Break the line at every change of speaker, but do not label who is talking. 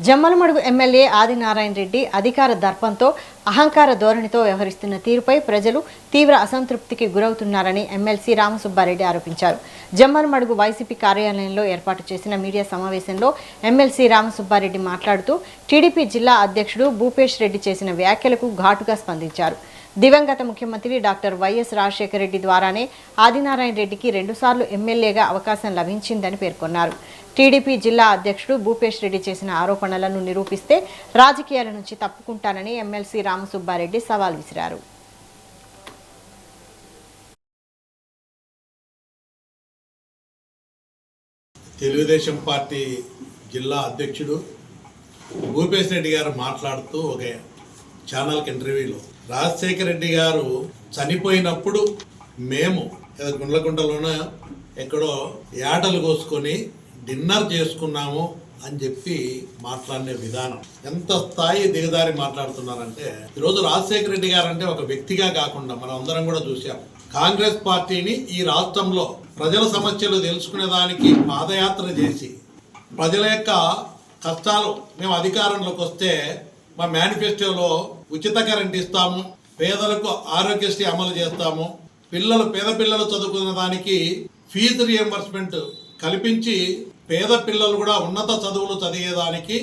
Jammalamadugu MLA Adinarayana Reddy అధికార దర్పంతో అహంకార ధోరణితో వ్యవహరిస్తున్న తీరుపై ప్రజలు తీవ్ర అసంతృప్తికి గురవుతున్నారని ఎమ్మెల్సీ రామసుబ్బారెడ్డి ఆరోపించారు. జమ్మలమడుగు వైసీపీ కార్యాలయంలో ఏర్పాటు చేసిన మీడియా సమావేశంలో ఎమ్మెల్సీ రామసుబ్బారెడ్డి మాట్లాడుతూ టీడీపీ జిల్లా అధ్యక్షుడు భూపేష్ రెడ్డి చేసిన వ్యాఖ్యలకు ఘాటుగా స్పందించారు. దివంగత ముఖ్యమంత్రి డాక్టర్ వైఎస్ రాజశేఖర రెడ్డి ద్వారానే ఆదినారాయణ రెడ్డికి 2 సార్లు ఎమ్మెల్యేగా అవకాశం లభించిందని పేర్కొన్నారు. టీడీపీ జిల్లా అధ్యక్షుడు భూపేష్ రెడ్డి చేసిన ఆరోపణలను నిరూపిస్తే రాజకీయాల నుంచి తప్పుకుంటానని ఎమ్మెల్సీ రామసుబ్బారెడ్డి సవాల్ విసిరారు.
తెలుగుదేశం పార్టీ జిల్లా అధ్యక్షుడు భూపేష్ రెడ్డి గారు మాట్లాడుతూ ఒక ఛానల్కి ఇంటర్వ్యూలో రాజశేఖర రెడ్డి గారు చనిపోయినప్పుడు మేము గుండ్లకుంటలోనే ఎక్కడో ఏటలు కోసుకొని డిన్నర్ చేసుకున్నాము అని చెప్పి మాట్లాడే విధానం ఎంత స్థాయి దిగదారి మాట్లాడుతున్నారంటే, ఈరోజు రాజశేఖర రెడ్డి గారు అంటే ఒక వ్యక్తిగా కాకుండా మనం అందరం కూడా చూసాం. కాంగ్రెస్ పార్టీని ఈ రాష్ట్రంలో ప్రజల సమస్యలు తెలుసుకునేదానికి పాదయాత్ర చేసి ప్రజల యొక్క కష్టాలు మేము అధికారంలోకి వస్తే మా మేనిఫెస్టోలో ఉచిత కరెంట్ ఇస్తాము, పేదలకు ఆరోగ్యశ్రీ అమలు చేస్తాము, పేద పిల్లలు చదువుకునే దానికి ఫీజు రియంబర్స్మెంట్ కల్పించి పేద పిల్లలు కూడా ఉన్నత చదువులు చదివేదానికి